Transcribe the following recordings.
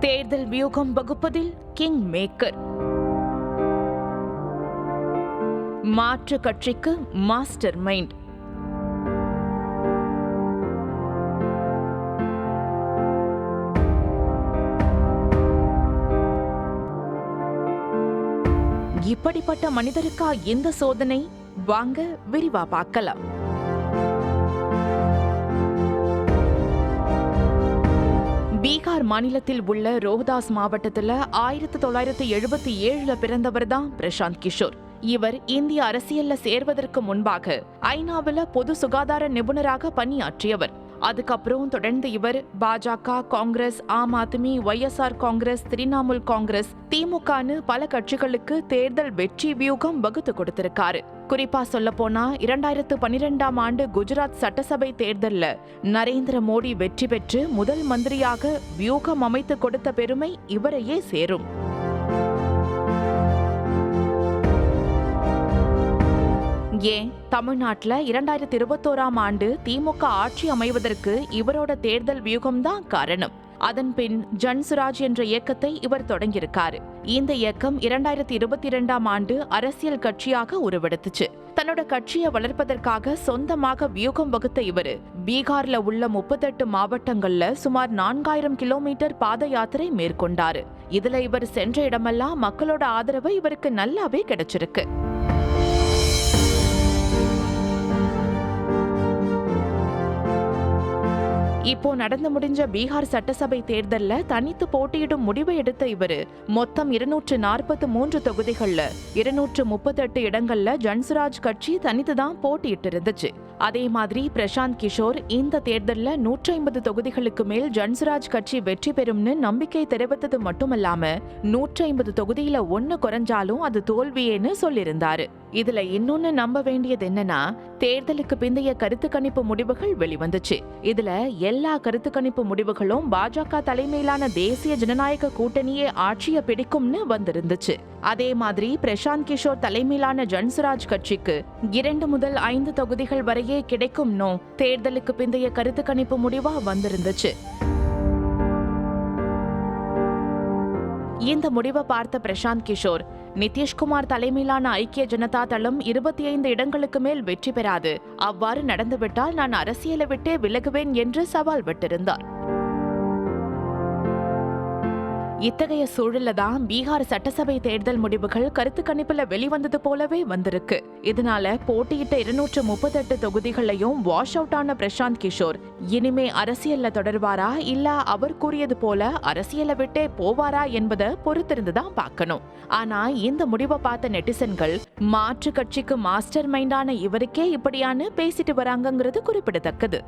தேர்தல் வியூகம் வகுப்பதில் king maker. மாற்று கட்சிக்கு மாஸ்டர் மைண்ட். இப்படிப்பட்ட மனிதருக்கா இந்த சோதனை? வாங்க விரிவா பார்க்கலாம். பீகார் மாநிலத்தில் உள்ள ரோஹ்தாஸ் மாவட்டத்தில் 1977 பிறந்தவர் தான் பிரசாந்த் கிஷோர். இவர் இந்திய அரசியல்ல சேர்வதற்கு முன்பாக ஐநாவில் பொது சுகாதார நிபுணராக பணியாற்றியவர். அதுக்கப்புறம் தொடர்ந்து இவர் பாஜக, காங்கிரஸ், ஆம் ஆத்மி, YSR காங்கிரஸ், திரிணாமுல் காங்கிரஸ், திமுகன்னு பல கட்சிகளுக்கு தேர்தல் வெற்றி வியூகம் வகுத்து கொடுத்திருக்காரு. குறிப்பா சொல்ல போனா 2012ஆம் ஆண்டு குஜராத் சட்டசபை தேர்தல்ல நரேந்திர மோடி வெற்றி பெற்று முதல் மந்திரியாக வியூகம் அமைத்து கொடுத்த பெருமை இவரையே சேரும். ஏன் தமிழ்நாட்டில் 2021ஆம் ஆண்டு திமுக ஆட்சி அமைவதற்கு இவரோட தேர்தல் வியூகம்தான் காரணம். அதன் பின் ஜன்சுராஜ் என்ற இயக்கத்தை இவர் தொடங்கியிருக்காரு. இந்த இயக்கம் 2022ஆம் ஆண்டு அரசியல் கட்சியாக உருவெடுத்துச்சு. தன்னோட கட்சியை வளர்ப்பதற்காக சொந்தமாக வியூகம் வகுத்த இவர் பீகார்ல உள்ள 38 மாவட்டங்கள்ல சுமார் 4000 கிலோமீட்டர் பாத யாத்திரை மேற்கொண்டாரு. இதுல இவர் சென்ற இடமெல்லாம் மக்களோட ஆதரவு இவருக்கு நல்லாவே கிடைச்சிருக்கு. இப்போ நடந்து முடிஞ்ச பீகார் சட்டசபை தேர்தல்ல தனித்து போட்டியிடும் முடிவை எடுத்த இவரு மொத்தம் 243 தொகுதிகள்ல 238 இடங்கள்ல ஜன்சுராஜ் கட்சி தனித்து தான் போட்டியிட்டு இருந்துச்சு. அதே மாதிரி பிரசாந்த் கிஷோர் இந்த தேர்தல்ல 150 தொகுதிகளுக்கு மேல் ஜன்சுராஜ் கட்சி வெற்றி பெறும்னு நம்பிக்கை தெரிவித்தது மட்டுமல்லாம 150 தொகுதியில 1 குறைஞ்சாலும் அது தோல்வியேன்னு சொல்லியிருந்தாரு. இதுல இன்னொன்னு நம்ப வேண்டியது என்னன்னா, தேர்தலுக்கு பிந்தைய கருத்து கணிப்பு முடிவுகள் வெளிவந்துச்சு. இதுல எல்லா கருத்து கணிப்பு முடிவுகளும் பாஜக தலைமையிலான தேசிய ஜனநாயக கூட்டணியே ஆட்சியை பிடிக்கும்னு வந்திருந்துச்சு. அதே மாதிரி பிரசாந்த் கிஷோர் தலைமையிலான ஜன்சுராஜ் கட்சிக்கு 2 முதல் 5 தொகுதிகள் வரையே கிடைக்கும்னோ தேர்தலுக்கு பிந்தைய கருத்து கணிப்பு முடிவா வந்திருந்துச்சு. இந்த முடிவை பார்த்த பிரசாந்த் கிஷோர், நிதிஷ்குமார் தலைமையிலான ஐக்கிய ஜனதா தளம் 25 இடங்களுக்கு மேல் வெற்றி பெறாது, அவ்வாறு நடந்துவிட்டால் நான் அரசியலை விட்டே விலகுவேன் என்று சவால் விட்டிருந்தார். இத்தகைய சூழல்ல தான் பீகார் சட்டசபை தேர்தல் முடிவுகள் கருத்து கணிப்புல வெளிவந்தது போலவே வந்திருக்கு. இதனால போட்டியிட்ட 238 தொகுதிகளையும் வாஷ் அவுட் ஆன பிரசாந்த் கிஷோர் இனிமே அரசியல்ல தொடர்வாரா இல்ல அவர் கூறியது போல அரசியலை விட்டே போவாரா என்பதை பொறுத்திருந்துதான் பார்க்கணும். ஆனா இந்த முடிவை பார்த்த நெட்டிசன்கள் மாற்று கட்சிக்கு மாஸ்டர் மைண்டான இவருக்கே இப்படியான்னு பேசிட்டு வராங்கிறது குறிப்பிடத்தக்கது.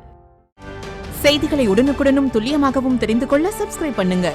செய்திகளை உடனுக்குடனும் துல்லியமாகவும் தெரிந்து கொள்ள சப்ஸ்கிரைப் பண்ணுங்க.